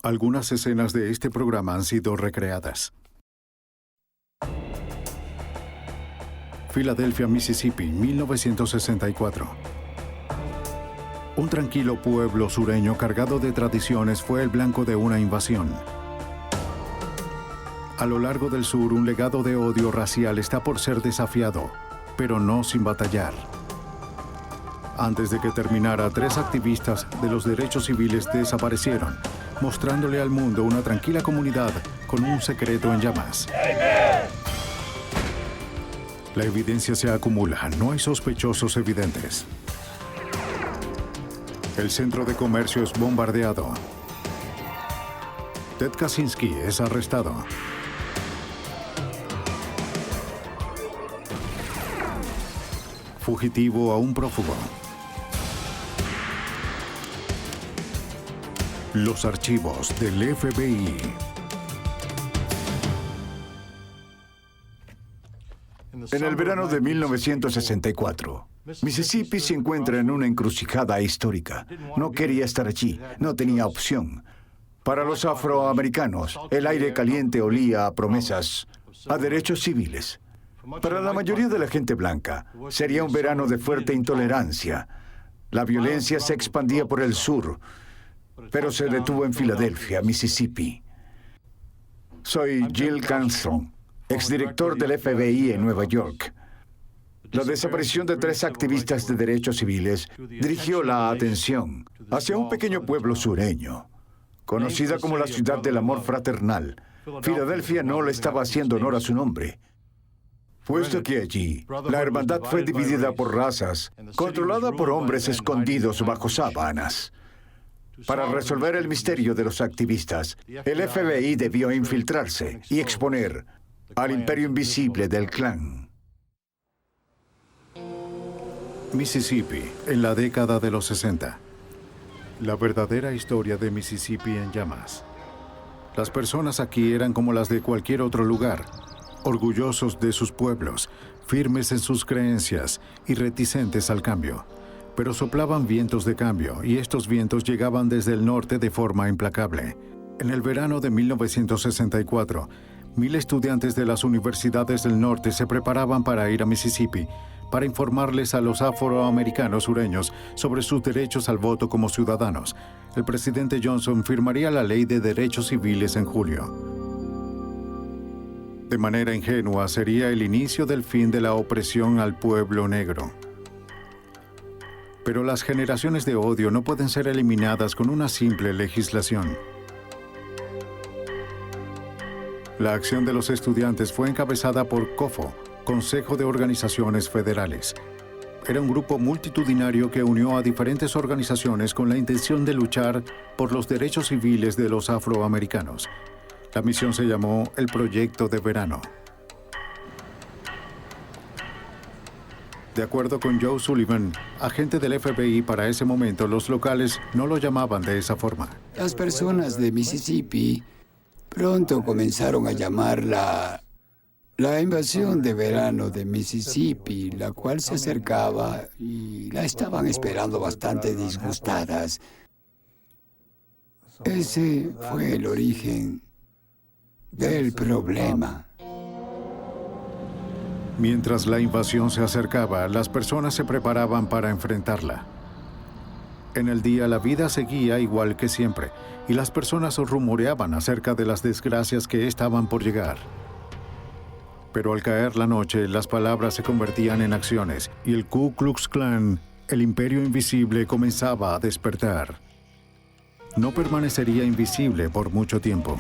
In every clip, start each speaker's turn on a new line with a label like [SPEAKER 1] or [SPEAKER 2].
[SPEAKER 1] Algunas escenas de este programa han sido recreadas. Filadelfia, Mississippi, 1964. Un tranquilo pueblo sureño cargado de tradiciones fue el blanco de una invasión. A lo largo del sur, un legado de odio racial está por ser desafiado, pero no sin batallar. Antes de que terminara, 3 activistas de los derechos civiles desaparecieron, mostrándole al mundo una tranquila comunidad con un secreto en llamas. La evidencia se acumula, no hay sospechosos evidentes. El centro de comercio es bombardeado. Ted Kaczynski es arrestado. Fugitivo a un prófugo. Los archivos del FBI.
[SPEAKER 2] En el verano de 1964, Mississippi se encuentra en una encrucijada histórica. No quería estar allí, no tenía opción. Para los afroamericanos, el aire caliente olía a promesas, a derechos civiles. Para la mayoría de la gente blanca, sería un verano de fuerte intolerancia. La violencia se expandía por el sur, pero se detuvo en Filadelfia, Mississippi. Soy Jill Cranstrom, exdirector del FBI en Nueva York. La desaparición de 3 activistas de derechos civiles dirigió la atención hacia un pequeño pueblo sureño, conocida como la ciudad del amor fraternal. Filadelfia no le estaba haciendo honor a su nombre, puesto que allí la hermandad fue dividida por razas, controlada por hombres escondidos bajo sábanas. Para resolver el misterio de los activistas, el FBI debió infiltrarse y exponer al imperio invisible del Klan.
[SPEAKER 1] Mississippi, en la década de los 60. La verdadera historia de Mississippi en llamas. Las personas aquí eran como las de cualquier otro lugar, orgullosos de sus pueblos, firmes en sus creencias y reticentes al cambio. Pero soplaban vientos de cambio, y estos vientos llegaban desde el norte de forma implacable. En el verano de 1964, 1000 estudiantes de las universidades del norte se preparaban para ir a Mississippi para informarles a los afroamericanos sureños sobre sus derechos al voto como ciudadanos. El presidente Johnson firmaría la Ley de Derechos Civiles en julio. De manera ingenua, sería el inicio del fin de la opresión al pueblo negro. Pero las generaciones de odio no pueden ser eliminadas con una simple legislación. La acción de los estudiantes fue encabezada por COFO, Consejo de Organizaciones Federales. Era un grupo multitudinario que unió a diferentes organizaciones con la intención de luchar por los derechos civiles de los afroamericanos. La misión se llamó el Proyecto de Verano. De acuerdo con Joe Sullivan, agente del FBI para ese momento, los locales no lo llamaban de esa forma.
[SPEAKER 3] Las personas de Mississippi pronto comenzaron a llamarla la invasión de verano de Mississippi, la cual se acercaba y la estaban esperando bastante disgustadas. Ese fue el origen del problema.
[SPEAKER 1] Mientras la invasión se acercaba, las personas se preparaban para enfrentarla. En el día, la vida seguía igual que siempre, y las personas rumoreaban acerca de las desgracias que estaban por llegar. Pero al caer la noche, las palabras se convertían en acciones, y el Ku Klux Klan, el imperio invisible, comenzaba a despertar. No permanecería invisible por mucho tiempo.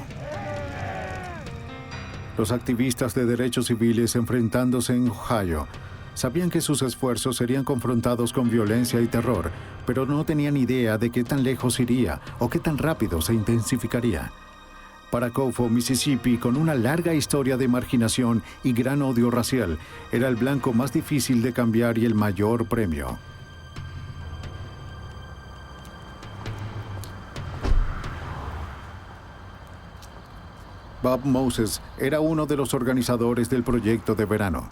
[SPEAKER 1] Los activistas de derechos civiles enfrentándose en Ohio sabían que sus esfuerzos serían confrontados con violencia y terror, pero no tenían idea de qué tan lejos iría o qué tan rápido se intensificaría. Para COFO, Mississippi, con una larga historia de marginación y gran odio racial, era el blanco más difícil de cambiar y el mayor premio. Bob Moses era uno de los organizadores del Proyecto de Verano.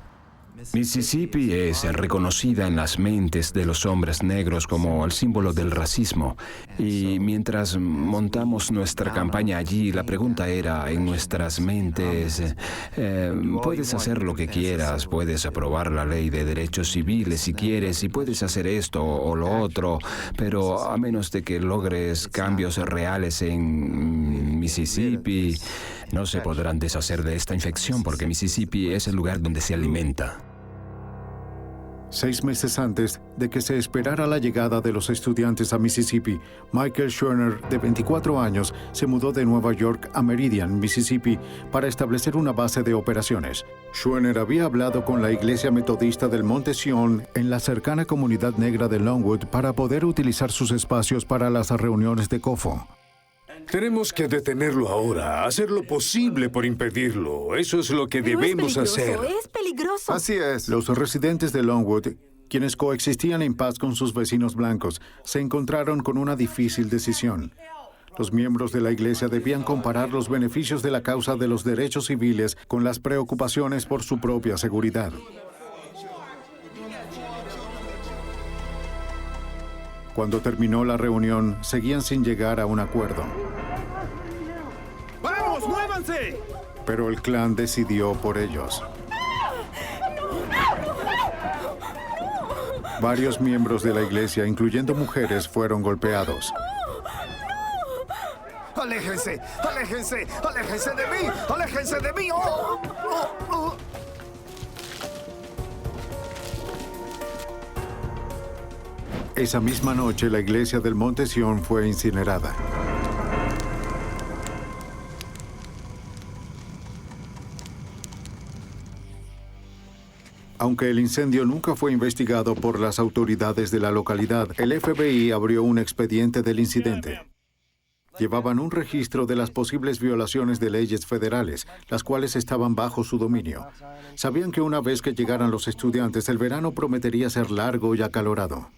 [SPEAKER 4] Mississippi es reconocida en las mentes de los hombres negros como el símbolo del racismo. Y mientras montamos nuestra campaña allí, la pregunta era en nuestras mentes, puedes hacer lo que quieras, puedes aprobar la ley de derechos civiles si quieres, y puedes hacer esto o lo otro, pero a menos de que logres cambios reales en Mississippi, no se podrán deshacer de esta infección porque Mississippi es el lugar donde se alimenta.
[SPEAKER 1] 6 meses antes de que se esperara la llegada de los estudiantes a Mississippi, Michael Schwerner, de 24 años, se mudó de Nueva York a Meridian, Mississippi, para establecer una base de operaciones. Schwerner había hablado con la Iglesia Metodista del Monte Sion en la cercana comunidad negra de Longwood para poder utilizar sus espacios para las reuniones de COFO.
[SPEAKER 5] Tenemos que detenerlo ahora, hacer lo posible por impedirlo. Eso es lo que debemos hacer.
[SPEAKER 6] Es peligroso.
[SPEAKER 1] Así es. Los residentes de Longwood, quienes coexistían en paz con sus vecinos blancos, se encontraron con una difícil decisión. Los miembros de la iglesia debían comparar los beneficios de la causa de los derechos civiles con las preocupaciones por su propia seguridad. Cuando terminó la reunión, seguían sin llegar a un acuerdo.
[SPEAKER 5] ¡Vamos, muévanse!
[SPEAKER 1] Pero el clan decidió por ellos. Varios miembros de la iglesia, incluyendo mujeres, fueron golpeados.
[SPEAKER 5] ¡Aléjense! ¡Aléjense! ¡Aléjense de mí! ¡Aléjense de mí! ¡Oh! ¡Oh! ¡Oh!
[SPEAKER 1] Esa misma noche, la iglesia del Monte Sion fue incinerada. Aunque el incendio nunca fue investigado por las autoridades de la localidad, el FBI abrió un expediente del incidente. Llevaban un registro de las posibles violaciones de leyes federales, las cuales estaban bajo su dominio. Sabían que una vez que llegaran los estudiantes, el verano prometería ser largo y acalorado.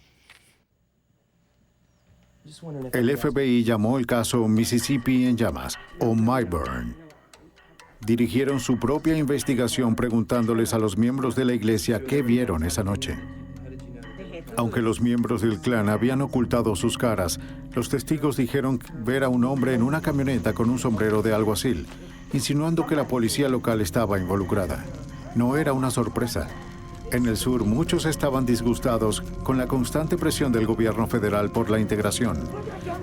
[SPEAKER 1] El FBI llamó el caso Mississippi en llamas, o MyBurn. Dirigieron su propia investigación preguntándoles a los miembros de la iglesia qué vieron esa noche. Aunque los miembros del clan habían ocultado sus caras, los testigos dijeron ver a un hombre en una camioneta con un sombrero de alguacil, insinuando que la policía local estaba involucrada. No era una sorpresa. En el sur, muchos estaban disgustados con la constante presión del gobierno federal por la integración.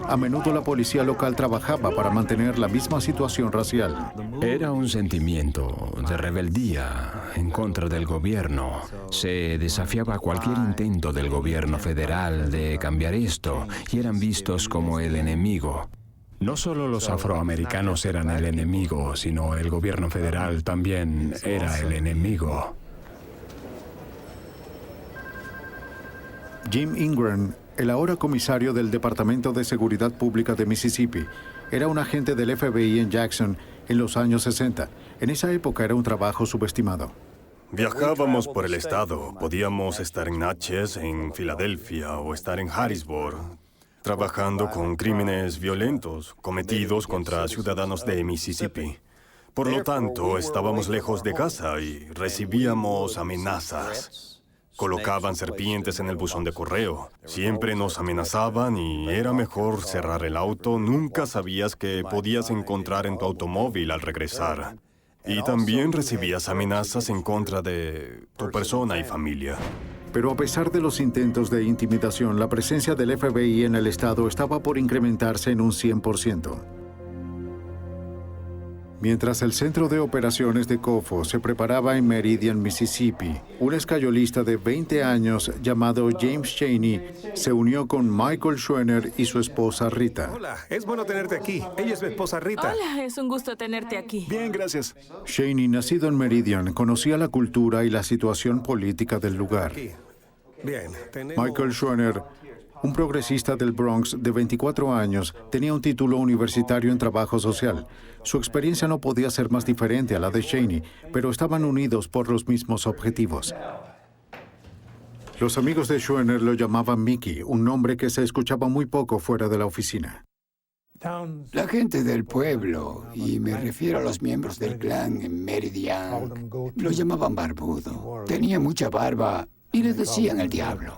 [SPEAKER 1] A menudo la policía local trabajaba para mantener la misma situación racial.
[SPEAKER 4] Era un sentimiento de rebeldía en contra del gobierno. Se desafiaba cualquier intento del gobierno federal de cambiar esto y eran vistos como el enemigo. No solo los afroamericanos eran el enemigo, sino el gobierno federal también era el enemigo.
[SPEAKER 1] Jim Ingram, el ahora comisario del Departamento de Seguridad Pública de Mississippi, era un agente del FBI en Jackson en los años 60. En esa época era un trabajo subestimado.
[SPEAKER 7] Viajábamos por el estado. Podíamos estar en Natchez, en Filadelfia o estar en Harrisburg, trabajando con crímenes violentos cometidos contra ciudadanos de Mississippi. Por lo tanto, estábamos lejos de casa y recibíamos amenazas. Colocaban serpientes en el buzón de correo. Siempre nos amenazaban y era mejor cerrar el auto. Nunca sabías qué podías encontrar en tu automóvil al regresar. Y también recibías amenazas en contra de tu persona y familia.
[SPEAKER 1] Pero a pesar de los intentos de intimidación, la presencia del FBI en el estado estaba por incrementarse en un 100%. Mientras el centro de operaciones de COFO se preparaba en Meridian, Mississippi, un escayolista de 20 años llamado James Chaney se unió con Michael Schwerner y su esposa Rita.
[SPEAKER 5] Hola, es bueno tenerte aquí. Ella es mi esposa Rita.
[SPEAKER 6] Hola, es un gusto tenerte aquí.
[SPEAKER 5] Bien, gracias.
[SPEAKER 1] Chaney, nacido en Meridian, conocía la cultura y la situación política del lugar.
[SPEAKER 5] Bien, tenemos...
[SPEAKER 1] Michael Schwerner, un progresista del Bronx de 24 años, tenía un título universitario en trabajo social. Su experiencia no podía ser más diferente a la de Chaney, pero estaban unidos por los mismos objetivos. Los amigos de Schwerner lo llamaban Mickey, un nombre que se escuchaba muy poco fuera de la oficina.
[SPEAKER 3] La gente del pueblo, y me refiero a los miembros del clan en Meridian, lo llamaban barbudo. Tenía mucha barba y le decían el diablo.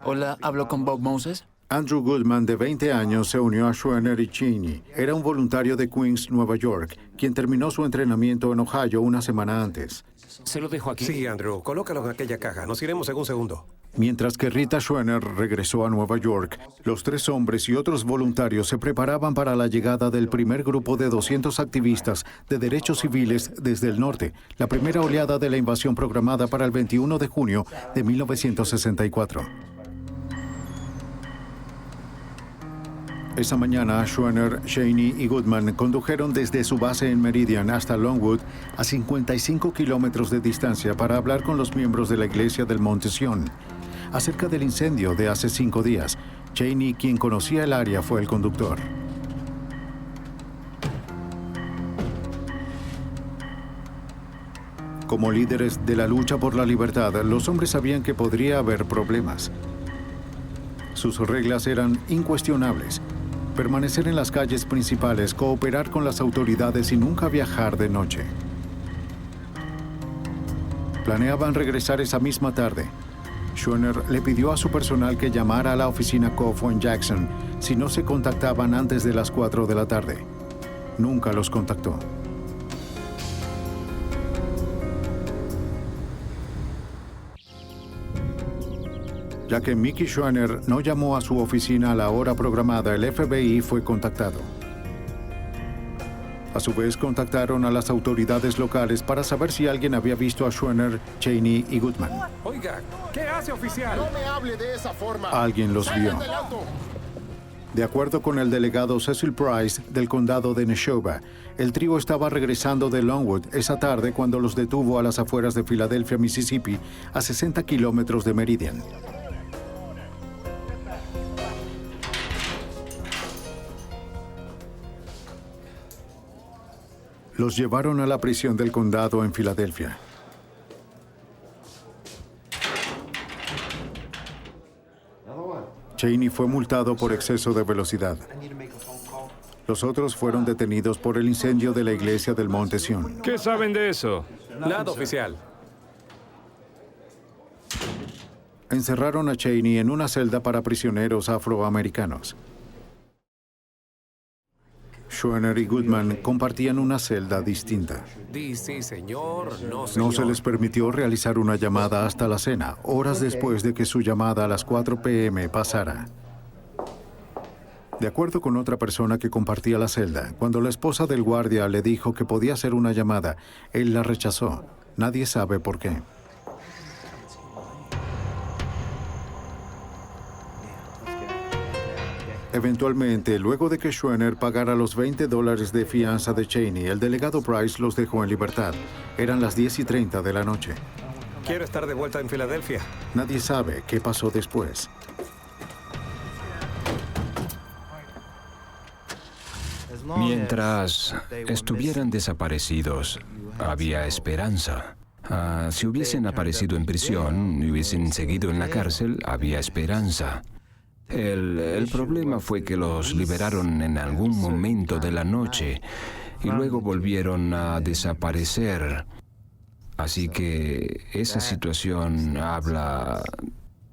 [SPEAKER 8] Hola, ¿hablo con Bob Moses?
[SPEAKER 1] Andrew Goodman, de 20 años, se unió a Schwerner y Cheney. Era un voluntario de Queens, Nueva York, quien terminó su entrenamiento en Ohio una semana antes.
[SPEAKER 8] Se lo dejo aquí.
[SPEAKER 9] Sí, Andrew, colócalo en aquella caja. Nos iremos en un segundo.
[SPEAKER 1] Mientras que Rita Schwerner regresó a Nueva York, los 3 hombres y otros voluntarios se preparaban para la llegada del primer grupo de 200 activistas de derechos civiles desde el norte, la primera oleada de la invasión programada para el 21 de junio de 1964. Esa mañana, Schwerner, Cheney y Goodman condujeron desde su base en Meridian hasta Longwood, a 55 kilómetros de distancia, para hablar con los miembros de la iglesia del Monte Sion acerca del incendio de hace 5 días. Cheney, quien conocía el área, fue el conductor. Como líderes de la lucha por la libertad, los hombres sabían que podría haber problemas. Sus reglas eran incuestionables: permanecer en las calles principales, cooperar con las autoridades y nunca viajar de noche. Planeaban regresar esa misma tarde. Schwerner le pidió a su personal que llamara a la oficina COFO en Jackson si no se contactaban antes de las 4 de la tarde. Nunca los contactó. Ya que Mickey Schwerner no llamó a su oficina a la hora programada, el FBI fue contactado. A su vez, contactaron a las autoridades locales para saber si alguien había visto a Schwerner, Cheney y Goodman.
[SPEAKER 9] Oiga, ¿qué hace, oficial?
[SPEAKER 10] No me hable de esa forma.
[SPEAKER 1] Alguien los vio. De acuerdo con el delegado Cecil Price del condado de Neshoba, el trío estaba regresando de Longwood esa tarde cuando los detuvo a las afueras de Filadelfia, Mississippi, a 60 kilómetros de Meridian. Los llevaron a la prisión del condado en Filadelfia. Cheney fue multado por exceso de velocidad. Los otros fueron detenidos por el incendio de la iglesia del Monte Sion.
[SPEAKER 5] ¿Qué saben de eso?
[SPEAKER 9] Nada, oficial.
[SPEAKER 1] Encerraron a Cheney en una celda para prisioneros afroamericanos. Schwerner y Goodman compartían una celda distinta.
[SPEAKER 9] Sí, señor. No,
[SPEAKER 1] No se les permitió realizar una llamada hasta la cena, horas después de que su llamada a las 4 p.m. pasara. De acuerdo con otra persona que compartía la celda, cuando la esposa del guardia le dijo que podía hacer una llamada, él la rechazó. Nadie sabe por qué. Eventualmente, luego de que Schwerner pagara los $20 de fianza de Cheney, el delegado Price los dejó en libertad. Eran las 10:30 de la noche.
[SPEAKER 9] Quiero estar de vuelta en Filadelfia.
[SPEAKER 1] Nadie sabe qué pasó después.
[SPEAKER 4] Mientras estuvieran desaparecidos, había esperanza. Si hubiesen aparecido en prisión y hubiesen seguido en la cárcel, había esperanza. El problema fue que los liberaron en algún momento de la noche y luego volvieron a desaparecer. Así que esa situación habla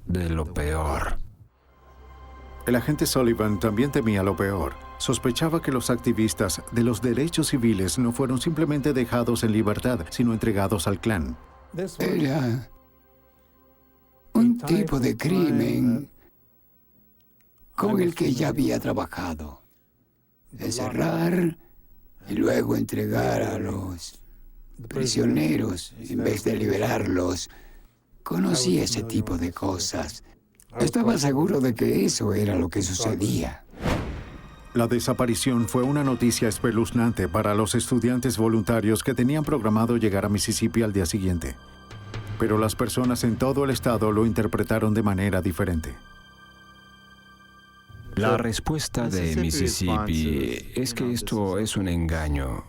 [SPEAKER 4] de lo peor.
[SPEAKER 1] El agente Sullivan también temía lo peor. Sospechaba que los activistas de los derechos civiles no fueron simplemente dejados en libertad, sino entregados al clan.
[SPEAKER 3] Era un tipo de crimen con el que ya había trabajado. Encerrar y luego entregar a los prisioneros en vez de liberarlos. Conocí ese tipo de cosas. Estaba seguro de que eso era lo que sucedía.
[SPEAKER 1] La desaparición fue una noticia espeluznante para los estudiantes voluntarios que tenían programado llegar a Mississippi al día siguiente. Pero las personas en todo el estado lo interpretaron de manera diferente.
[SPEAKER 4] La respuesta de Mississippi es que esto es un engaño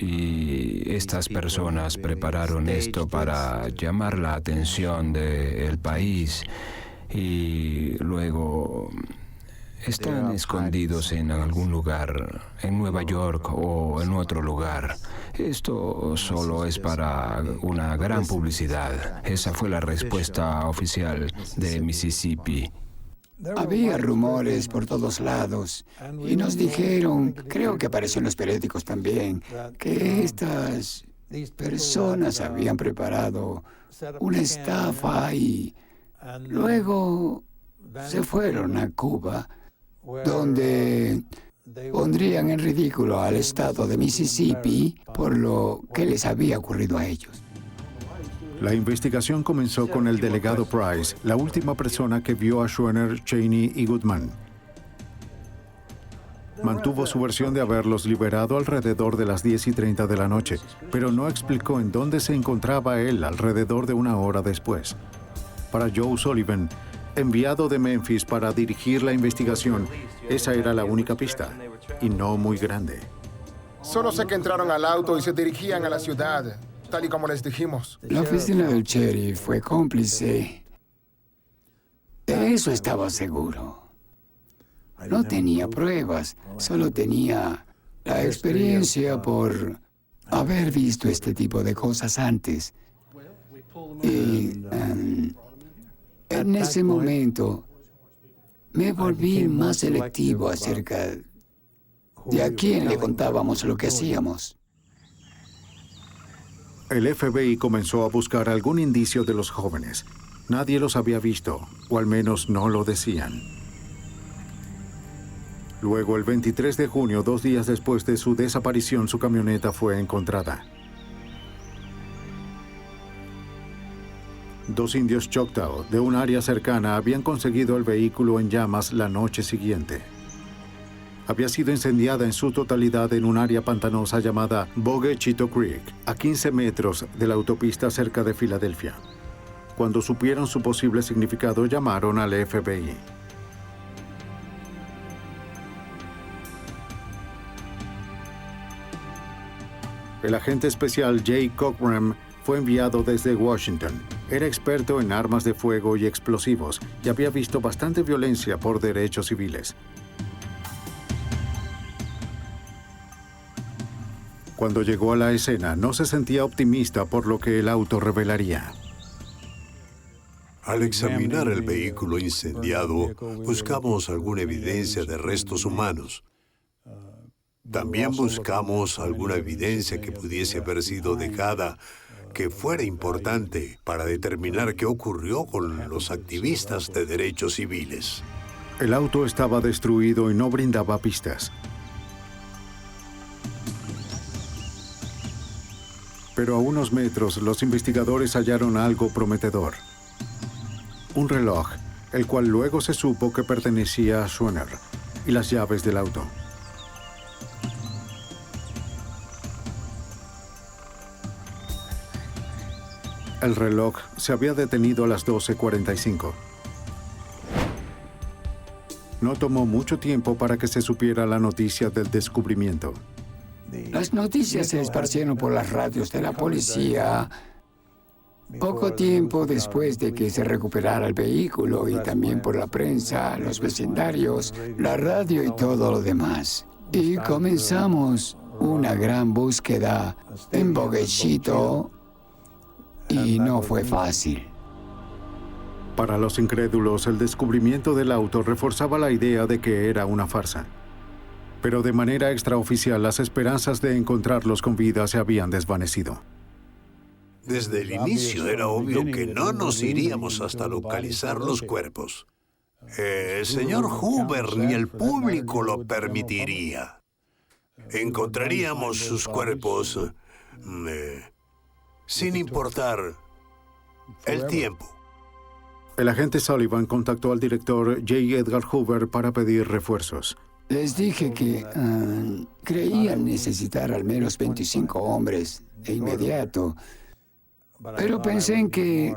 [SPEAKER 4] y estas personas prepararon esto para llamar la atención del país y luego Están escondidos en algún lugar, en Nueva York o en otro lugar. Esto solo es para una gran publicidad. Esa fue la respuesta oficial de Mississippi.
[SPEAKER 3] Había rumores por todos lados y nos dijeron, creo que apareció en los periódicos también, que estas personas habían preparado una estafa y luego se fueron a Cuba, donde pondrían en ridículo al estado de Mississippi por lo que les había ocurrido a ellos.
[SPEAKER 1] La investigación comenzó con el delegado Price, la última persona que vio a Schwerner, Cheney y Goodman. Mantuvo su versión de haberlos liberado alrededor de las 10:30 de la noche, pero no explicó en dónde se encontraba él alrededor de una hora después. Para Joe Sullivan, enviado de Memphis para dirigir la investigación, esa era la única pista, y no muy grande.
[SPEAKER 10] Solo sé que entraron al auto y se dirigían a la ciudad, tal y como les dijimos.
[SPEAKER 3] La oficina del sheriff fue cómplice. De eso estaba seguro. No tenía pruebas, solo tenía la experiencia por haber visto este tipo de cosas antes. Y en ese momento me volví más selectivo acerca de a quién le contábamos lo que hacíamos.
[SPEAKER 1] El FBI comenzó a buscar algún indicio de los jóvenes. Nadie los había visto, o al menos no lo decían. Luego, el 23 de junio, 2 días después de su desaparición, su camioneta fue encontrada. 2 indios Choctaw de un área cercana habían conseguido el vehículo en llamas la noche siguiente. Había sido incendiada en su totalidad en un área pantanosa llamada Bogue Chitto Creek, a 15 metros de la autopista cerca de Filadelfia. Cuando supieron su posible significado, llamaron al FBI. El agente especial Jay Cockram fue enviado desde Washington. Era experto en armas de fuego y explosivos y había visto bastante violencia por derechos civiles. Cuando llegó a la escena, no se sentía optimista por lo que el auto revelaría.
[SPEAKER 11] Al examinar el vehículo incendiado, buscamos alguna evidencia de restos humanos. También buscamos alguna evidencia que pudiese haber sido dejada que fuera importante para determinar qué ocurrió con los activistas de derechos civiles.
[SPEAKER 1] El auto estaba destruido y no brindaba pistas. Pero a unos metros, los investigadores hallaron algo prometedor. Un reloj, el cual luego se supo que pertenecía a Schwerner, y las llaves del auto. El reloj se había detenido a las 12:45. No tomó mucho tiempo para que se supiera la noticia del descubrimiento.
[SPEAKER 3] Las noticias se esparcieron por las radios de la policía poco tiempo después de que se recuperara el vehículo y también por la prensa, los vecindarios, la radio y todo lo demás. Y comenzamos una gran búsqueda en Bogue Chitto y no fue fácil.
[SPEAKER 1] Para los incrédulos, el descubrimiento del auto reforzaba la idea de que era una farsa. Pero de manera extraoficial, las esperanzas de encontrarlos con vida se habían desvanecido.
[SPEAKER 11] Desde el inicio era obvio que no nos iríamos hasta localizar los cuerpos. El señor Hoover ni el público lo permitiría. Encontraríamos sus cuerpos sin importar el tiempo.
[SPEAKER 1] El agente Sullivan contactó al director J. Edgar Hoover para pedir refuerzos.
[SPEAKER 3] Les dije que creían necesitar al menos 25 hombres de inmediato, pero pensé en que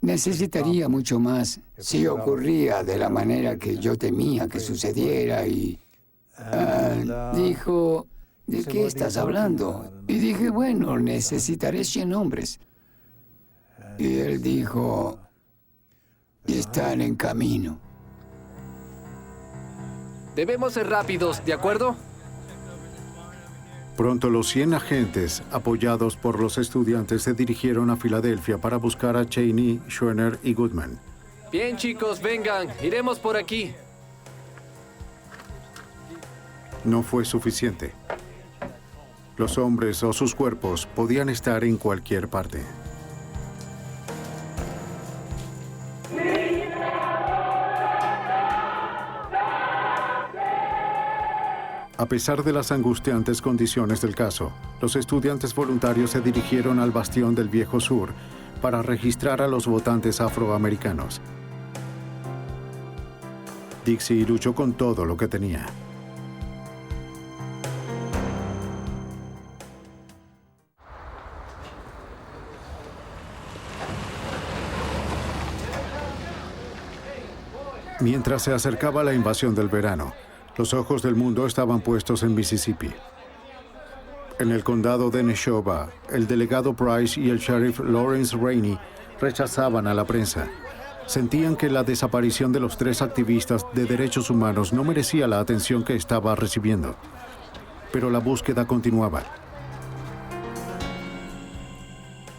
[SPEAKER 3] necesitaría mucho más si ocurría de la manera que yo temía que sucediera y dijo, ¿de qué estás hablando? Y dije, bueno, necesitaré 100 hombres. Y él dijo, están en camino.
[SPEAKER 12] Debemos ser rápidos, ¿de acuerdo?
[SPEAKER 1] Pronto los 100 agentes, apoyados por los estudiantes, se dirigieron a Filadelfia para buscar a Cheney, Schwerner y Goodman.
[SPEAKER 12] Bien, chicos, vengan. Iremos por aquí.
[SPEAKER 1] No fue suficiente. Los hombres o sus cuerpos podían estar en cualquier parte. A pesar de las angustiantes condiciones del caso, los estudiantes voluntarios se dirigieron al bastión del Viejo Sur para registrar a los votantes afroamericanos. Dixie luchó con todo lo que tenía. Mientras se acercaba la invasión del verano, los ojos del mundo estaban puestos en Mississippi. En el condado de Neshoba, el delegado Price y el sheriff Lawrence Rainey rechazaban a la prensa. Sentían que la desaparición de los 3 activistas de derechos humanos no merecía la atención que estaba recibiendo. Pero la búsqueda continuaba.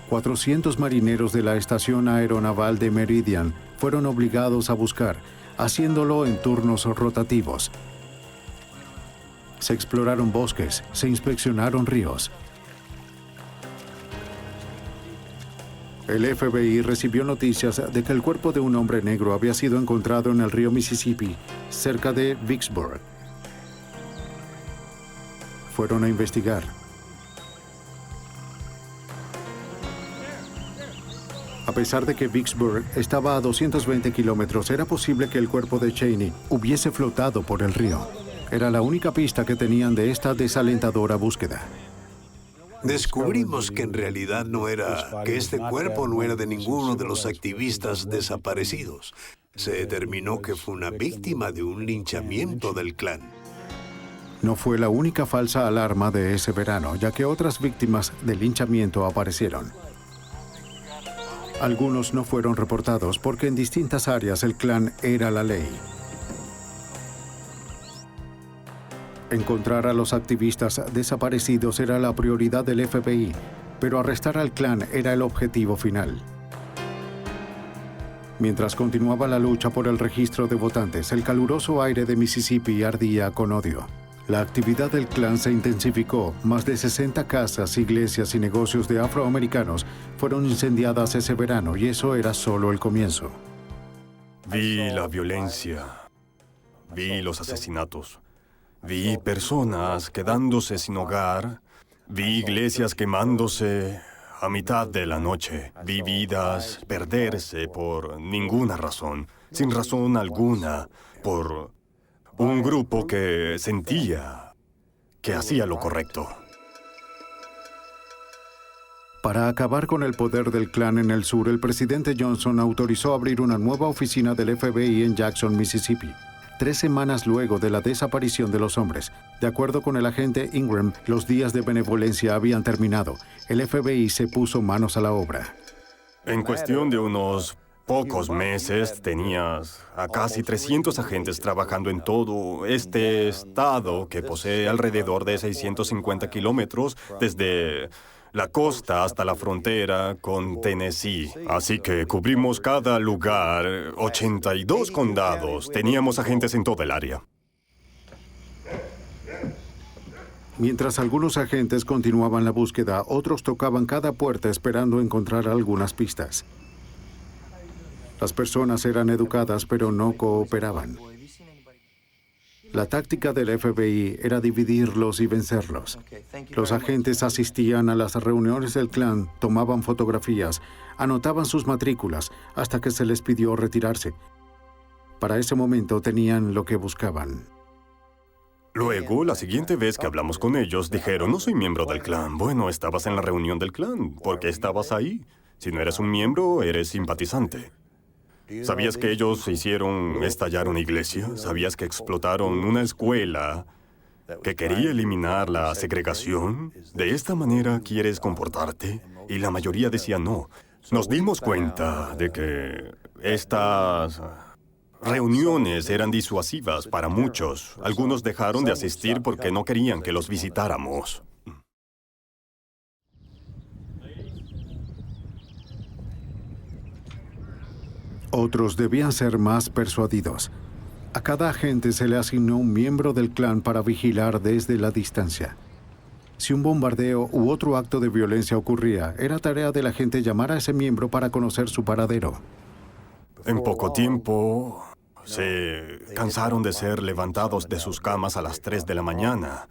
[SPEAKER 1] 400 marineros de la estación aeronaval de Meridian fueron obligados a buscar, haciéndolo en turnos rotativos. Se exploraron bosques, se inspeccionaron ríos. El FBI recibió noticias de que el cuerpo de un hombre negro había sido encontrado en el río Mississippi, cerca de Vicksburg. Fueron a investigar. A pesar de que Vicksburg estaba a 220 kilómetros, era posible que el cuerpo de Cheney hubiese flotado por el río. Era la única pista que tenían de esta desalentadora búsqueda.
[SPEAKER 11] Descubrimos que en realidad que este cuerpo no era de ninguno de los activistas desaparecidos. Se determinó que fue una víctima de un linchamiento del Klan.
[SPEAKER 1] No fue la única falsa alarma de ese verano, ya que otras víctimas del linchamiento aparecieron. Algunos no fueron reportados porque en distintas áreas el Klan era la ley. Encontrar a los activistas desaparecidos era la prioridad del FBI, pero arrestar al Klan era el objetivo final. Mientras continuaba la lucha por el registro de votantes, el caluroso aire de Mississippi ardía con odio. La actividad del Klan se intensificó. Más de 60 casas, iglesias y negocios de afroamericanos fueron incendiadas ese verano, y eso era solo el comienzo.
[SPEAKER 7] Vi la violencia, vi los asesinatos, vi personas quedándose sin hogar, vi iglesias quemándose a mitad de la noche, vi vidas perderse por ninguna razón, sin razón alguna, por un grupo que sentía que hacía lo correcto.
[SPEAKER 1] Para acabar con el poder del Klan en el sur, el presidente Johnson autorizó abrir una nueva oficina del FBI en Jackson, Mississippi, 3 semanas luego de la desaparición de los hombres. De acuerdo con el agente Ingram, los días de benevolencia habían terminado. El FBI se puso manos a la obra.
[SPEAKER 7] En cuestión de unos pocos meses, tenías a casi 300 agentes trabajando en todo este estado que posee alrededor de 650 kilómetros desde la costa hasta la frontera con Tennessee. Así que cubrimos cada lugar, 82 condados. Teníamos agentes en toda el área.
[SPEAKER 1] Mientras algunos agentes continuaban la búsqueda, otros tocaban cada puerta esperando encontrar algunas pistas. Las personas eran educadas, pero no cooperaban. La táctica del FBI era dividirlos y vencerlos. Los agentes asistían a las reuniones del Klan, tomaban fotografías, anotaban sus matrículas, hasta que se les pidió retirarse. Para ese momento tenían lo que buscaban.
[SPEAKER 7] Luego, la siguiente vez que hablamos con ellos, dijeron, no soy miembro del Klan. Bueno, estabas en la reunión del Klan. ¿Por qué estabas ahí? Si no eres un miembro, eres simpatizante. ¿Sabías que ellos hicieron estallar una iglesia? ¿Sabías que explotaron una escuela que quería eliminar la segregación? ¿De esta manera quieres comportarte? Y la mayoría decía no. Nos dimos cuenta de que estas reuniones eran disuasivas para muchos. Algunos dejaron de asistir porque no querían que los visitáramos.
[SPEAKER 1] Otros debían ser más persuadidos. A cada agente se le asignó un miembro del clan para vigilar desde la distancia. Si un bombardeo u otro acto de violencia ocurría, era tarea del agente llamar a ese miembro para conocer su paradero.
[SPEAKER 7] En poco tiempo, se cansaron de ser levantados de sus camas a las 3 de la mañana,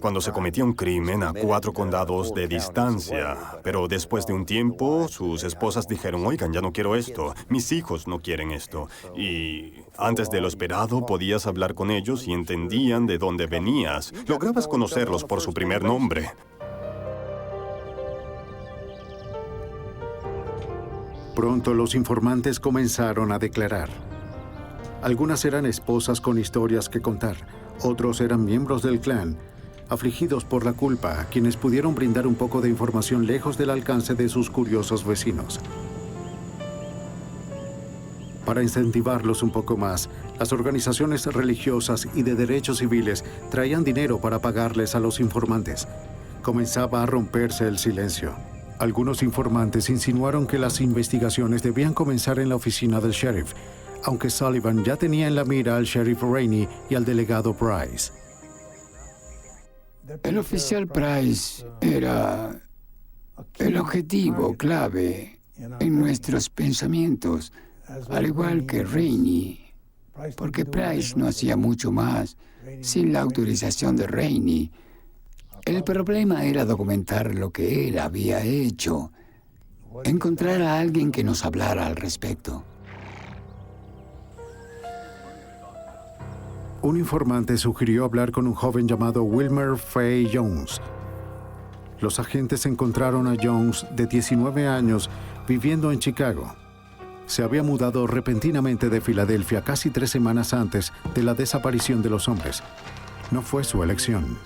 [SPEAKER 7] cuando se cometía un crimen a 4 condados de distancia. Pero después de un tiempo, sus esposas dijeron, oigan, ya no quiero esto, mis hijos no quieren esto. Y antes de lo esperado, podías hablar con ellos y entendían de dónde venías. Lograbas conocerlos por su primer nombre.
[SPEAKER 1] Pronto los informantes comenzaron a declarar. Algunas eran esposas con historias que contar, otros eran miembros del clan, afligidos por la culpa, quienes pudieron brindar un poco de información lejos del alcance de sus curiosos vecinos. Para incentivarlos un poco más, las organizaciones religiosas y de derechos civiles traían dinero para pagarles a los informantes. Comenzaba a romperse el silencio. Algunos informantes insinuaron que las investigaciones debían comenzar en la oficina del sheriff, aunque Sullivan ya tenía en la mira al sheriff Rainey y al delegado Price.
[SPEAKER 3] El oficial Price era el objetivo clave en nuestros pensamientos, al igual que Rainey, porque Price no hacía mucho más sin la autorización de Rainey. El problema era documentar lo que él había hecho, encontrar a alguien que nos hablara al respecto.
[SPEAKER 1] Un informante sugirió hablar con un joven llamado Wilmer Fay Jones. Los agentes encontraron a Jones, de 19 años, viviendo en Chicago. Se había mudado repentinamente de Filadelfia casi 3 semanas antes de la desaparición de los hombres. No fue su elección.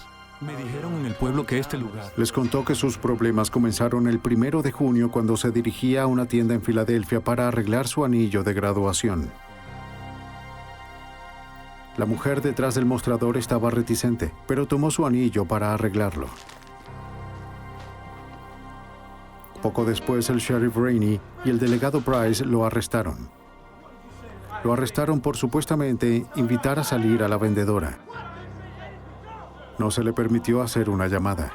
[SPEAKER 13] Me dijeron en el pueblo que este lugar...
[SPEAKER 1] Les contó que sus problemas comenzaron el 1 de junio cuando se dirigía a una tienda en Filadelfia para arreglar su anillo de graduación. La mujer detrás del mostrador estaba reticente, pero tomó su anillo para arreglarlo. Poco después, el sheriff Rainey y el delegado Price lo arrestaron. Lo arrestaron por supuestamente invitar a salir a la vendedora. No se le permitió hacer una llamada.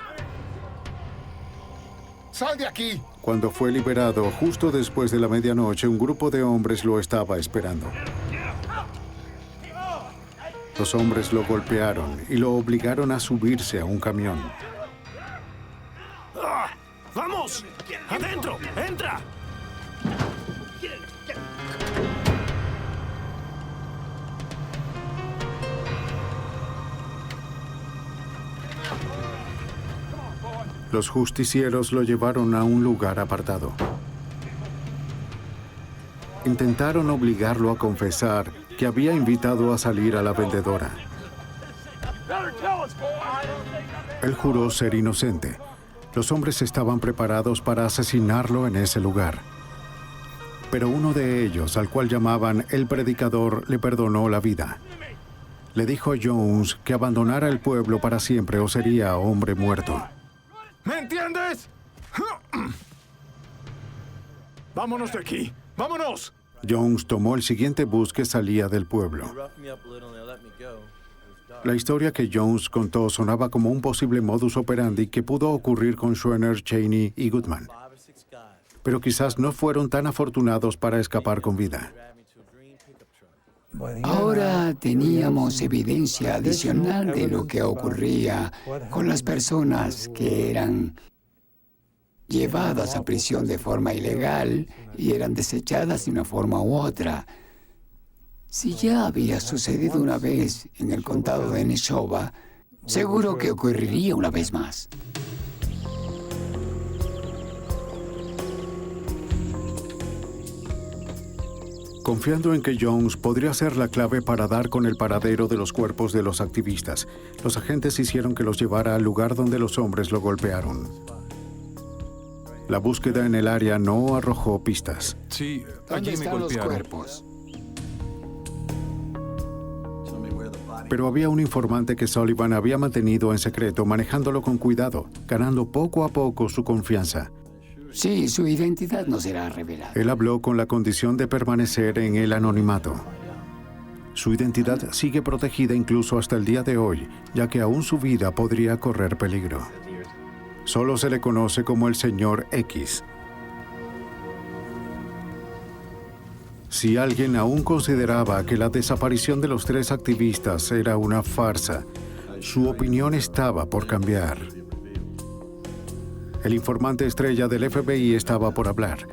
[SPEAKER 10] ¡Sal de aquí!
[SPEAKER 1] Cuando fue liberado, justo después de la medianoche, un grupo de hombres lo estaba esperando. Los hombres lo golpearon y lo obligaron a subirse a un camión.
[SPEAKER 13] ¡Vamos! ¡Adentro! ¡Entra!
[SPEAKER 1] Los justicieros lo llevaron a un lugar apartado. Intentaron obligarlo a confesar que había invitado a salir a la vendedora. Él juró ser inocente. Los hombres estaban preparados para asesinarlo en ese lugar. Pero uno de ellos, al cual llamaban el predicador, le perdonó la vida. Le dijo a Jones que abandonara el pueblo para siempre o sería hombre muerto.
[SPEAKER 13] ¿Me entiendes? ¡Vámonos de aquí! ¡Vámonos!
[SPEAKER 1] Jones tomó el siguiente bus que salía del pueblo. La historia que Jones contó sonaba como un posible modus operandi que pudo ocurrir con Schwerner, Cheney y Goodman. Pero quizás no fueron tan afortunados para escapar con vida.
[SPEAKER 3] Ahora teníamos evidencia adicional de lo que ocurría con las personas que eran llevadas a prisión de forma ilegal y eran desechadas de una forma u otra. Si ya había sucedido una vez en el condado de Neshoba, seguro que ocurriría una vez más.
[SPEAKER 1] Confiando en que Jones podría ser la clave para dar con el paradero de los cuerpos de los activistas, los agentes hicieron que los llevara al lugar donde los hombres lo golpearon. La búsqueda en el área no arrojó pistas.
[SPEAKER 13] Sí,
[SPEAKER 3] ¿Dónde
[SPEAKER 13] allí me
[SPEAKER 3] están los
[SPEAKER 13] golpearon.
[SPEAKER 3] cuerpos?
[SPEAKER 1] Pero había un informante que Sullivan había mantenido en secreto, manejándolo con cuidado, ganando poco a poco su confianza.
[SPEAKER 3] Sí, su identidad no será revelada.
[SPEAKER 1] Él habló con la condición de permanecer en el anonimato. Su identidad sigue protegida incluso hasta el día de hoy, ya que aún su vida podría correr peligro. Solo se le conoce como el Señor X. Si alguien aún consideraba que la desaparición de los 3 activistas era una farsa, su opinión estaba por cambiar. El informante estrella del FBI estaba por hablar.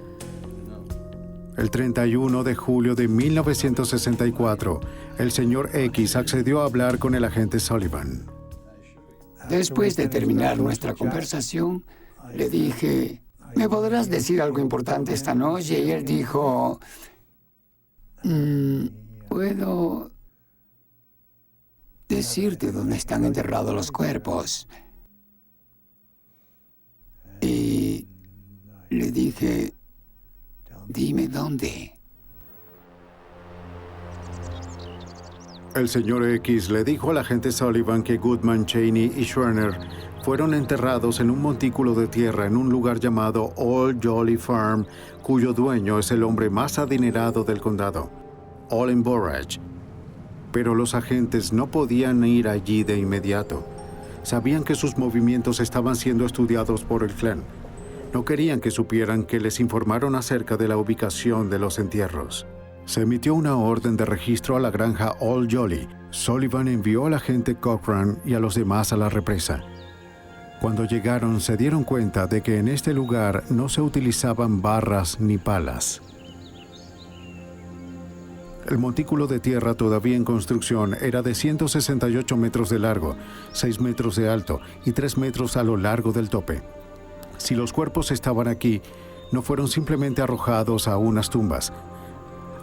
[SPEAKER 1] El 31 de julio de 1964, el señor X accedió a hablar con el agente Sullivan.
[SPEAKER 3] Después de terminar nuestra conversación, le dije, ¿me podrás decir algo importante esta noche? Y él dijo, ¿puedo decirte dónde están enterrados los cuerpos? Y le dije, dime dónde.
[SPEAKER 1] El señor X le dijo al agente Sullivan que Goodman, Cheney y Schwerner fueron enterrados en un montículo de tierra en un lugar llamado Old Jolly Farm, cuyo dueño es el hombre más adinerado del condado, Olin Borage. Pero los agentes no podían ir allí de inmediato. Sabían que sus movimientos estaban siendo estudiados por el clan. No querían que supieran que les informaron acerca de la ubicación de los entierros. Se emitió una orden de registro a la granja Old Jolly. Sullivan envió al agente Cochran y a los demás a la represa. Cuando llegaron, se dieron cuenta de que en este lugar no se utilizaban barras ni palas. El montículo de tierra todavía en construcción era de 168 metros de largo, 6 metros de alto y 3 metros a lo largo del tope. Si los cuerpos estaban aquí, no fueron simplemente arrojados a unas tumbas.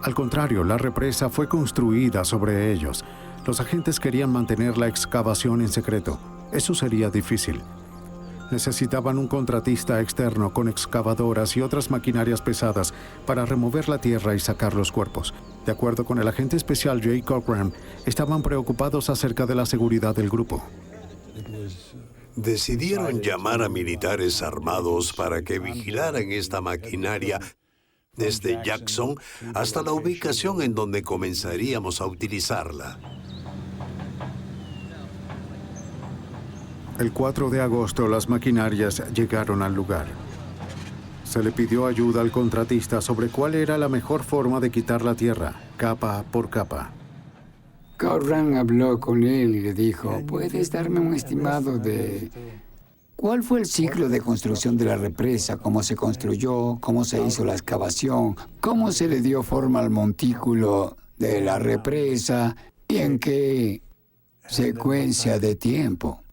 [SPEAKER 1] Al contrario, la represa fue construida sobre ellos. Los agentes querían mantener la excavación en secreto. Eso sería difícil. Necesitaban un contratista externo con excavadoras y otras maquinarias pesadas para remover la tierra y sacar los cuerpos. De acuerdo con el agente especial Jay Cochran, estaban preocupados acerca de la seguridad del grupo.
[SPEAKER 11] Decidieron llamar a militares armados para que vigilaran esta maquinaria desde Jackson hasta la ubicación en donde comenzaríamos a utilizarla.
[SPEAKER 1] El 4 de agosto, las maquinarias llegaron al lugar. Se le pidió ayuda al contratista sobre cuál era la mejor forma de quitar la tierra, capa por capa.
[SPEAKER 3] Cochran habló con él y le dijo, ¿puedes darme un estimado de cuál fue el ciclo de construcción de la represa? ¿Cómo se construyó? ¿Cómo se hizo la excavación? ¿Cómo se le dio forma al montículo de la represa? ¿Y en qué secuencia de tiempo?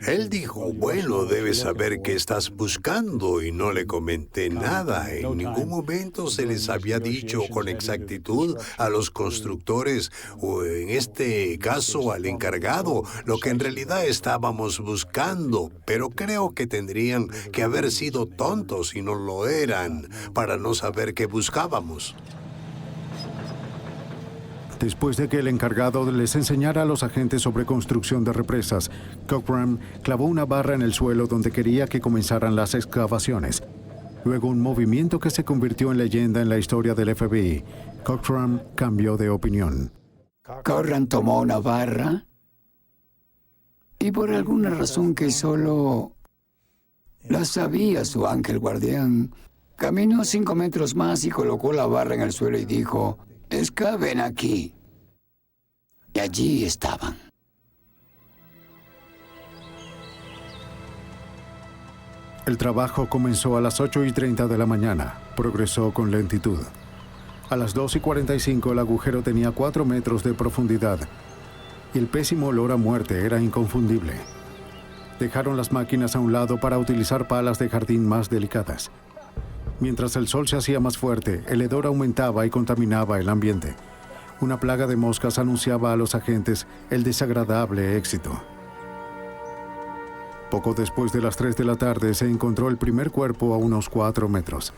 [SPEAKER 11] Él dijo, bueno, debes saber qué estás buscando, y no le comenté nada. En ningún momento se les había dicho con exactitud a los constructores, o en este caso al encargado, lo que en realidad estábamos buscando. Pero creo que tendrían que haber sido tontos, y no lo eran, para no saber qué buscábamos.
[SPEAKER 1] Después de que el encargado les enseñara a los agentes sobre construcción de represas, Cochran clavó una barra en el suelo donde quería que comenzaran las excavaciones. Luego, un movimiento que se convirtió en leyenda en la historia del FBI. Cochran cambió de opinión.
[SPEAKER 3] Cochran tomó una barra y por alguna razón que solo la sabía su ángel guardián, caminó 5 metros más y colocó la barra en el suelo y dijo, «Excaven aquí». Y allí estaban.
[SPEAKER 1] El trabajo comenzó a las 8:30 de la mañana. Progresó con lentitud. A las 2:45 el agujero tenía 4 metros de profundidad y el pésimo olor a muerte era inconfundible. Dejaron las máquinas a un lado para utilizar palas de jardín más delicadas. Mientras el sol se hacía más fuerte, el hedor aumentaba y contaminaba el ambiente. Una plaga de moscas anunciaba a los agentes el desagradable éxito. Poco después de las 3 de la tarde se encontró el primer cuerpo a unos 4 metros.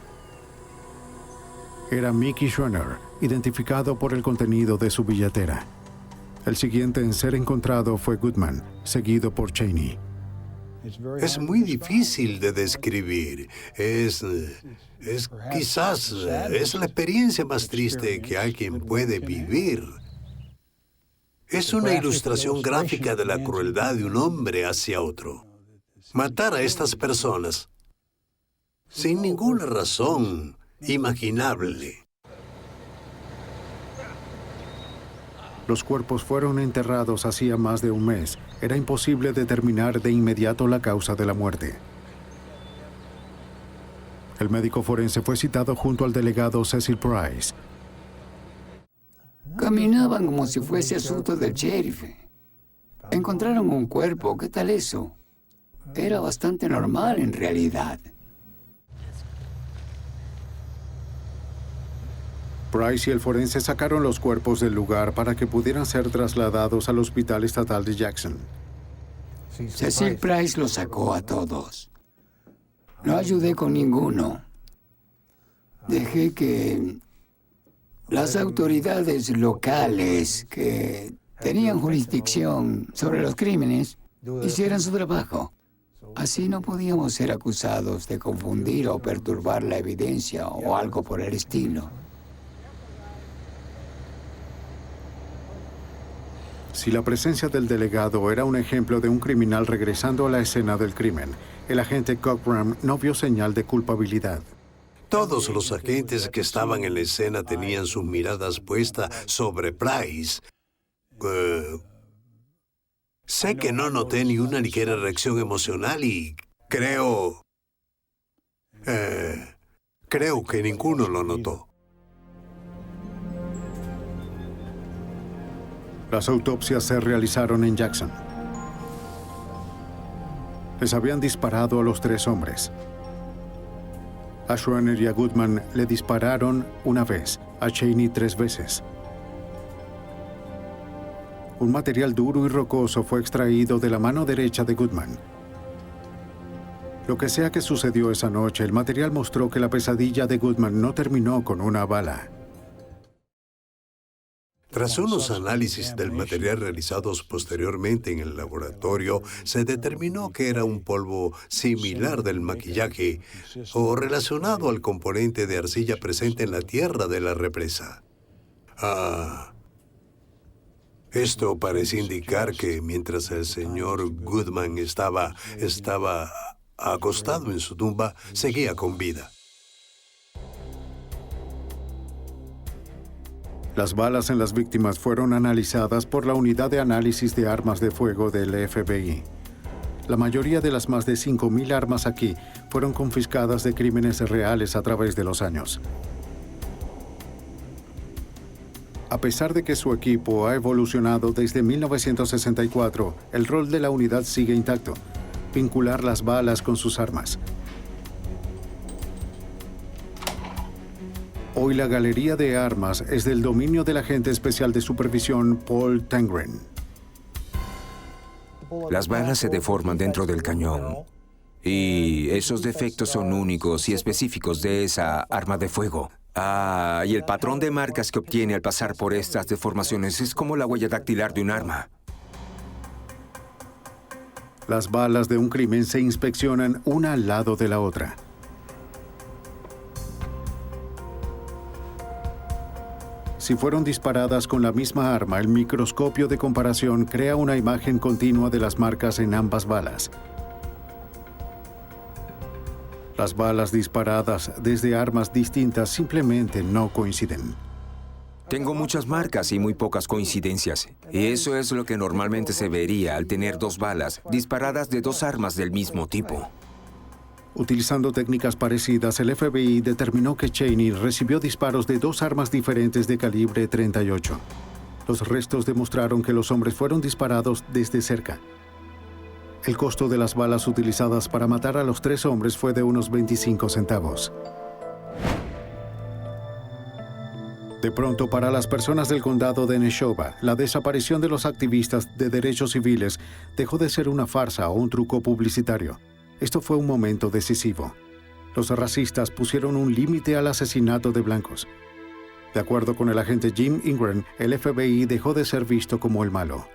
[SPEAKER 1] Era Mickey Schwerner, identificado por el contenido de su billetera. El siguiente en ser encontrado fue Goodman, seguido por Cheney.
[SPEAKER 11] Es muy difícil de describir. Quizás es la experiencia más triste que alguien puede vivir. Es una ilustración gráfica de la crueldad de un hombre hacia otro. Matar a estas personas sin ninguna razón imaginable.
[SPEAKER 1] Los cuerpos fueron enterrados hacía más de un mes. Era imposible determinar de inmediato la causa de la muerte. El médico forense fue citado junto al delegado Cecil Price.
[SPEAKER 3] Caminaban como si fuese asunto del sheriff. Encontraron un cuerpo, ¿qué tal eso? Era bastante normal en realidad.
[SPEAKER 1] Price y el forense sacaron los cuerpos del lugar para que pudieran ser trasladados al Hospital Estatal de Jackson.
[SPEAKER 3] Cecil Price los sacó a todos. No ayudé con ninguno. Dejé que las autoridades locales que tenían jurisdicción sobre los crímenes hicieran su trabajo. Así no podíamos ser acusados de confundir o perturbar la evidencia o algo por el estilo.
[SPEAKER 1] Si la presencia del delegado era un ejemplo de un criminal regresando a la escena del crimen, el agente Cochran no vio señal de culpabilidad.
[SPEAKER 11] Todos los agentes que estaban en la escena tenían sus miradas puestas sobre Price. Sé que no noté ni una ligera reacción emocional y creo que ninguno lo notó.
[SPEAKER 1] Las autopsias se realizaron en Jackson. Les habían disparado a los 3 hombres. A Schwerner y a Goodman le dispararon una vez, a Cheney 3 veces. Un material duro y rocoso fue extraído de la mano derecha de Goodman. Lo que sea que sucedió esa noche, el material mostró que la pesadilla de Goodman no terminó con una bala.
[SPEAKER 11] Tras unos análisis del material realizados posteriormente en el laboratorio, se determinó que era un polvo similar del maquillaje o relacionado al componente de arcilla presente en la tierra de la represa. Esto parece indicar que mientras el señor Goodman estaba acostado en su tumba, seguía con vida.
[SPEAKER 1] Las balas en las víctimas fueron analizadas por la Unidad de Análisis de Armas de Fuego del FBI. La mayoría de las más de 5,000 armas aquí fueron confiscadas de crímenes reales a través de los años. A pesar de que su equipo ha evolucionado desde 1964, el rol de la unidad sigue intacto: vincular las balas con sus armas. Hoy la galería de armas es del dominio del agente especial de supervisión Paul Tengren.
[SPEAKER 14] Las balas se deforman dentro del cañón y esos defectos son únicos y específicos de esa arma de fuego. Y el patrón de marcas que obtiene al pasar por estas deformaciones es como la huella dactilar de un arma.
[SPEAKER 1] Las balas de un crimen se inspeccionan una al lado de la otra. Si fueron disparadas con la misma arma, el microscopio de comparación crea una imagen continua de las marcas en ambas balas. Las balas disparadas desde armas distintas simplemente no coinciden.
[SPEAKER 14] Tengo muchas marcas y muy pocas coincidencias. Y eso es lo que normalmente se vería al tener 2 balas disparadas de 2 armas del mismo tipo.
[SPEAKER 1] Utilizando técnicas parecidas, el FBI determinó que Cheney recibió disparos de 2 armas diferentes de calibre .38. Los restos demostraron que los hombres fueron disparados desde cerca. El costo de las balas utilizadas para matar a los 3 hombres fue de unos 25 centavos. De pronto, para las personas del condado de Neshoba, la desaparición de los activistas de derechos civiles dejó de ser una farsa o un truco publicitario. Esto fue un momento decisivo. Los racistas pusieron un límite al asesinato de blancos. De acuerdo con el agente Jim Ingram, el FBI dejó de ser visto como el malo.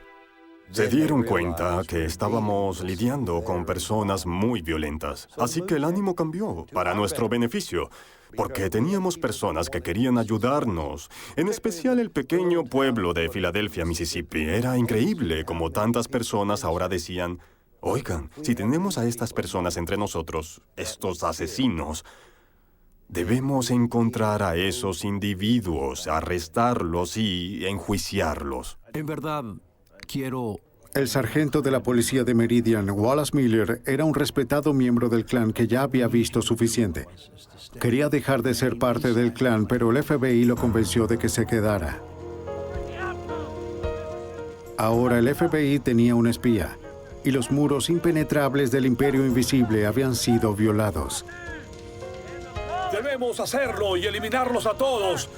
[SPEAKER 7] Se dieron cuenta que estábamos lidiando con personas muy violentas, así que el ánimo cambió para nuestro beneficio, porque teníamos personas que querían ayudarnos, en especial el pequeño pueblo de Filadelfia, Mississippi. Era increíble como tantas personas ahora decían, oigan, si tenemos a estas personas entre nosotros, estos asesinos, debemos encontrar a esos individuos, arrestarlos y enjuiciarlos.
[SPEAKER 13] En verdad, quiero...
[SPEAKER 1] El sargento de la policía de Meridian, Wallace Miller, era un respetado miembro del clan que ya había visto suficiente. Quería dejar de ser parte del clan, pero el FBI lo convenció de que se quedara. Ahora el FBI tenía un espía, y los muros impenetrables del Imperio Invisible habían sido violados.
[SPEAKER 13] Debemos hacerlo y eliminarlos a todos.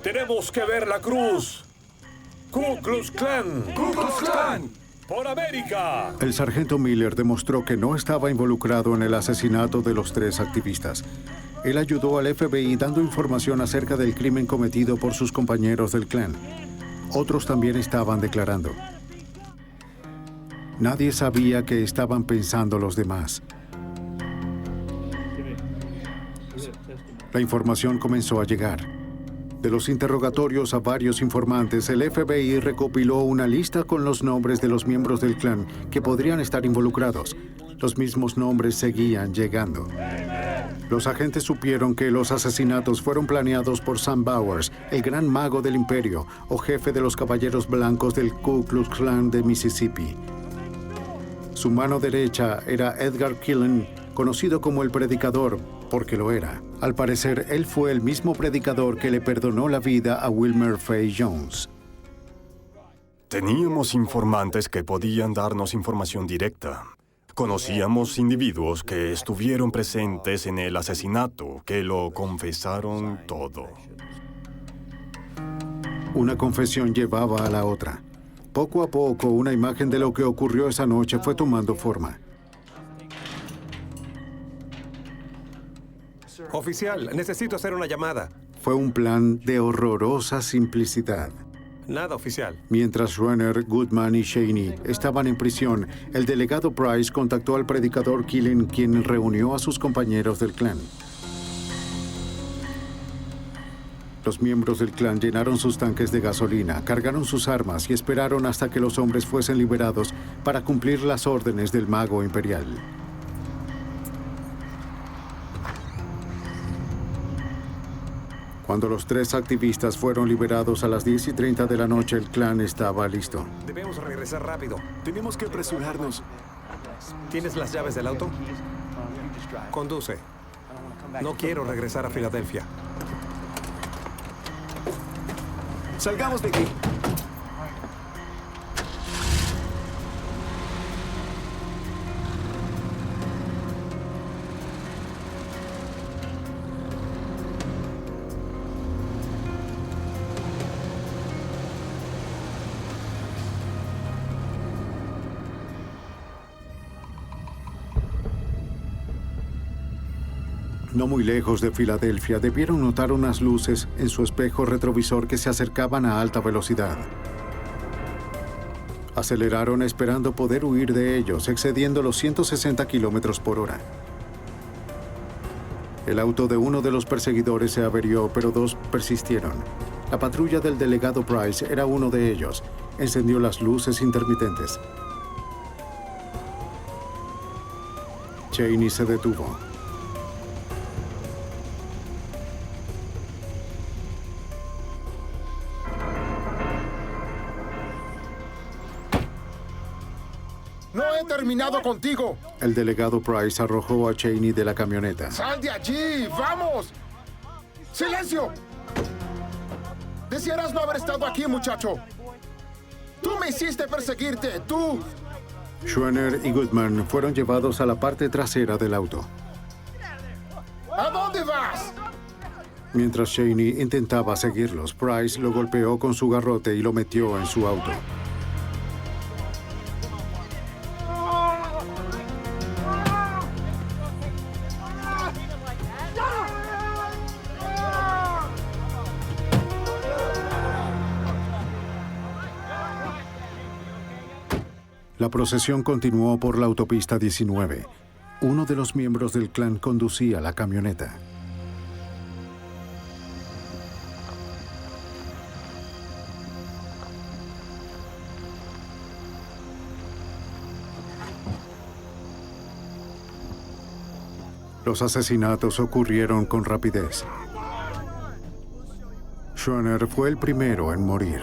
[SPEAKER 13] Tenemos que ver la cruz. ¡Ku Klux Klan! ¡Ku Klux Klan! ¡Por América!
[SPEAKER 1] El sargento Miller demostró que no estaba involucrado en el asesinato de los 3 activistas. Él ayudó al FBI dando información acerca del crimen cometido por sus compañeros del clan. Otros también estaban declarando. Nadie sabía qué estaban pensando los demás. La información comenzó a llegar. De los interrogatorios a varios informantes, el FBI recopiló una lista con los nombres de los miembros del clan que podrían estar involucrados. Los mismos nombres seguían llegando. Los agentes supieron que los asesinatos fueron planeados por Sam Bowers, el gran mago del imperio o jefe de los caballeros blancos del Ku Klux Klan de Mississippi. Su mano derecha era Edgar Killen, conocido como el Predicador, porque lo era. Al parecer, él fue el mismo predicador que le perdonó la vida a Wilmer Faye Jones.
[SPEAKER 7] Teníamos informantes que podían darnos información directa. Conocíamos individuos que estuvieron presentes en el asesinato, que lo confesaron todo.
[SPEAKER 1] Una confesión llevaba a la otra. Poco a poco, una imagen de lo que ocurrió esa noche fue tomando forma.
[SPEAKER 9] Oficial, necesito hacer una llamada.
[SPEAKER 1] Fue un plan de horrorosa simplicidad.
[SPEAKER 9] Nada, oficial.
[SPEAKER 1] Mientras Schroeder, Goodman y Cheney estaban en prisión, el delegado Price contactó al predicador Killen, quien reunió a sus compañeros del clan. Los miembros del clan llenaron sus tanques de gasolina, cargaron sus armas y esperaron hasta que los hombres fuesen liberados para cumplir las órdenes del mago imperial. Cuando los 3 activistas fueron liberados a las 10:30 de la noche, el clan estaba listo.
[SPEAKER 9] Debemos regresar rápido.
[SPEAKER 13] Tenemos que apresurarnos.
[SPEAKER 9] ¿Tienes las llaves del auto? Conduce. No quiero regresar a Filadelfia.
[SPEAKER 13] Salgamos de aquí.
[SPEAKER 1] No muy lejos de Filadelfia, debieron notar unas luces en su espejo retrovisor que se acercaban a alta velocidad. Aceleraron esperando poder huir de ellos, excediendo los 160 kilómetros por hora. El auto de uno de los perseguidores se averió, pero 2 persistieron. La patrulla del delegado Price era uno de ellos. Encendió las luces intermitentes. Cheney se detuvo.
[SPEAKER 10] ¡No he terminado contigo!
[SPEAKER 1] El delegado Price arrojó a Cheney de la camioneta.
[SPEAKER 10] ¡Sal de allí! ¡Vamos! ¡Silencio! Desearás no haber estado aquí, muchacho. Tú me hiciste perseguirte, tú.
[SPEAKER 1] Schroeder y Goodman fueron llevados a la parte trasera del auto.
[SPEAKER 10] ¿A dónde vas?
[SPEAKER 1] Mientras Cheney intentaba seguirlos, Price lo golpeó con su garrote y lo metió en su auto. La procesión continuó por la autopista 19. Uno de los miembros del clan conducía la camioneta. Los asesinatos ocurrieron con rapidez. Schoener fue el primero en morir.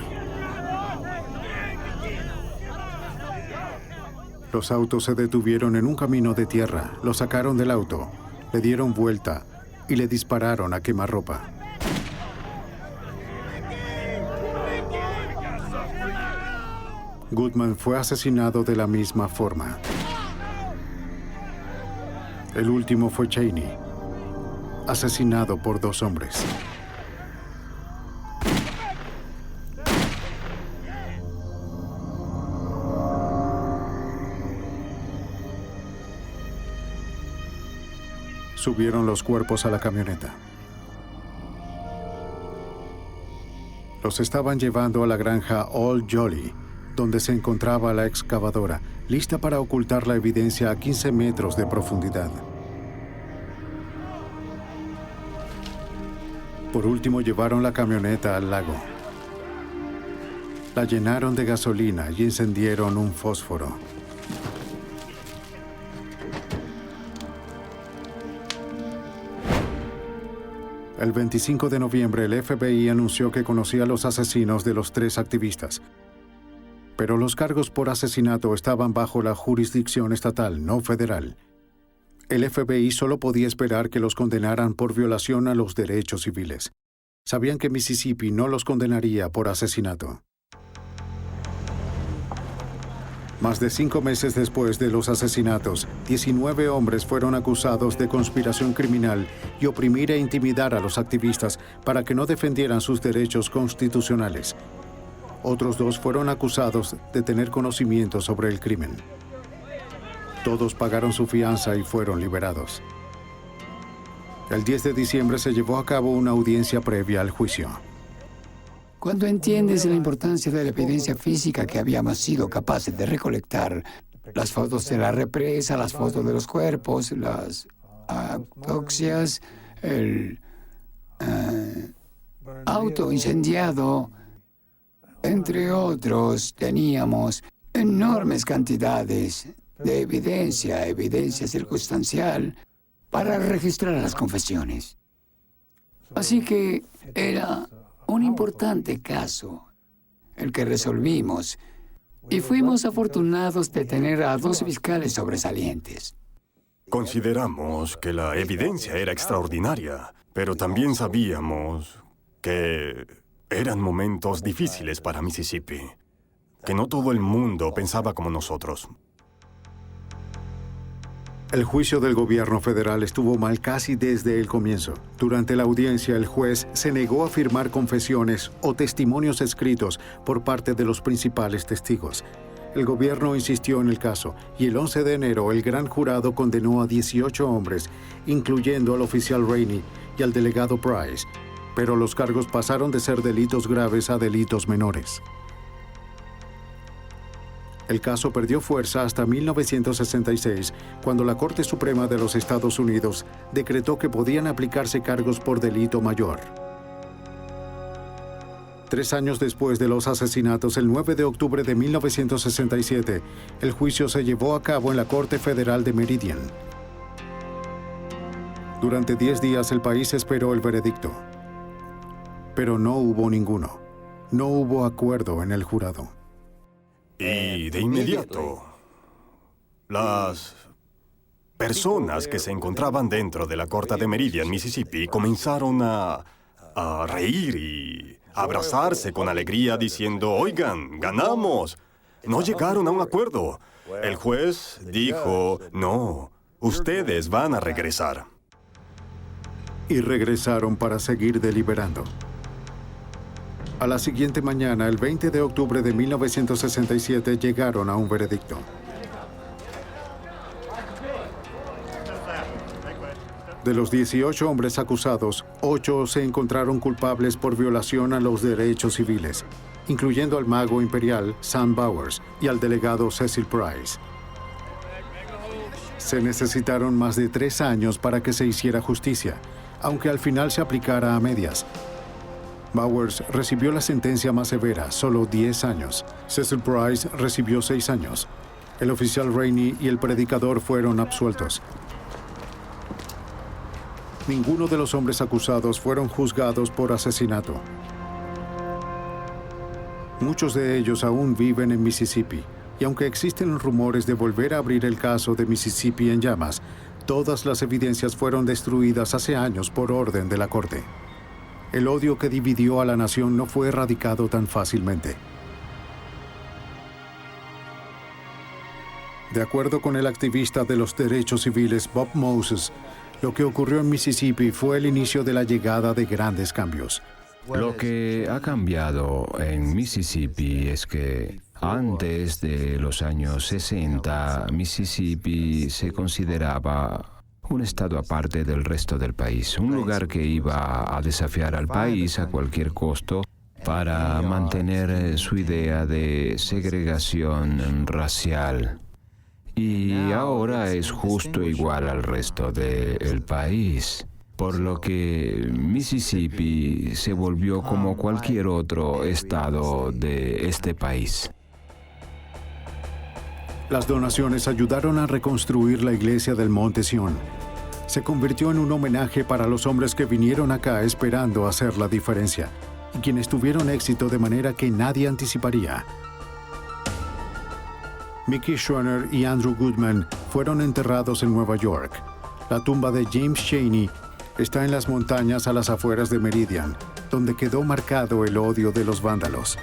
[SPEAKER 1] Los autos se detuvieron en un camino de tierra, lo sacaron del auto, le dieron vuelta y le dispararon a quemarropa. Goodman fue asesinado de la misma forma. El último fue Cheney, asesinado por 2 hombres. Subieron los cuerpos a la camioneta. Los estaban llevando a la granja Old Jolly, donde se encontraba la excavadora, lista para ocultar la evidencia a 15 metros de profundidad. Por último, llevaron la camioneta al lago. La llenaron de gasolina y encendieron un fósforo. El 25 de noviembre, el FBI anunció que conocía a los asesinos de los 3 activistas. Pero los cargos por asesinato estaban bajo la jurisdicción estatal, no federal. El FBI solo podía esperar que los condenaran por violación a los derechos civiles. Sabían que Mississippi no los condenaría por asesinato. Más de 5 meses después de los asesinatos, 19 hombres fueron acusados de conspiración criminal y oprimir e intimidar a los activistas para que no defendieran sus derechos constitucionales. Otros 2 fueron acusados de tener conocimiento sobre el crimen. Todos pagaron su fianza y fueron liberados. El 10 de diciembre se llevó a cabo una audiencia previa al juicio.
[SPEAKER 3] Cuando entiendes la importancia de la evidencia física que habíamos sido capaces de recolectar, las fotos de la represa, las fotos de los cuerpos, las autopsias, el auto incendiado, entre otros, teníamos enormes cantidades de evidencia circunstancial para registrar las confesiones. Así que era un importante caso el que resolvimos y fuimos afortunados de tener a 2 fiscales sobresalientes.
[SPEAKER 7] Consideramos que la evidencia era extraordinaria, pero también sabíamos que eran momentos difíciles para Mississippi, que no todo el mundo pensaba como nosotros.
[SPEAKER 1] El juicio del gobierno federal estuvo mal casi desde el comienzo. Durante la audiencia, el juez se negó a firmar confesiones o testimonios escritos por parte de los principales testigos. El gobierno insistió en el caso y el 11 de enero el gran jurado condenó a 18 hombres, incluyendo al oficial Rainey y al delegado Price. Pero los cargos pasaron de ser delitos graves a delitos menores. El caso perdió fuerza hasta 1966, cuando la Corte Suprema de los Estados Unidos decretó que podían aplicarse cargos por delito mayor. 3 años después de los asesinatos, el 9 de octubre de 1967, el juicio se llevó a cabo en la Corte Federal de Meridian. Durante 10 días el país esperó el veredicto. Pero no hubo ninguno. No hubo acuerdo en el jurado.
[SPEAKER 7] Y de inmediato, las personas que se encontraban dentro de la corte de Meridian, Mississippi, comenzaron a reír y abrazarse con alegría diciendo, «Oigan, ganamos». No llegaron a un acuerdo. El juez dijo, «No, ustedes van a regresar».
[SPEAKER 1] Y regresaron para seguir deliberando. A la siguiente mañana, el 20 de octubre de 1967, llegaron a un veredicto. De los 18 hombres acusados, 8 se encontraron culpables por violación a los derechos civiles, incluyendo al mago imperial Sam Bowers y al delegado Cecil Price. Se necesitaron más de 3 años para que se hiciera justicia, aunque al final se aplicara a medias. Bowers recibió la sentencia más severa, solo 10 años. Cecil Price recibió 6 años. El oficial Rainey y el predicador fueron absueltos. Ninguno de los hombres acusados fueron juzgados por asesinato. Muchos de ellos aún viven en Mississippi, y aunque existen rumores de volver a abrir el caso de Mississippi en llamas, todas las evidencias fueron destruidas hace años por orden de la Corte. El odio que dividió a la nación no fue erradicado tan fácilmente. De acuerdo con el activista de los derechos civiles Bob Moses, lo que ocurrió en Mississippi fue el inicio de la llegada de grandes cambios.
[SPEAKER 4] Lo que ha cambiado en Mississippi es que antes de los años 60, Mississippi se consideraba un estado aparte del resto del país, un lugar que iba a desafiar al país a cualquier costo para mantener su idea de segregación racial. Y ahora es justo igual al resto del país, por lo que Mississippi se volvió como cualquier otro estado de este país.
[SPEAKER 1] Las donaciones ayudaron a reconstruir la iglesia del Monte Sión. Se convirtió en un homenaje para los hombres que vinieron acá esperando hacer la diferencia, y quienes tuvieron éxito de manera que nadie anticiparía. Mickey Schreiner y Andrew Goodman fueron enterrados en Nueva York. La tumba de James Chaney está en las montañas a las afueras de Meridian, donde quedó marcado el odio de los vándalos.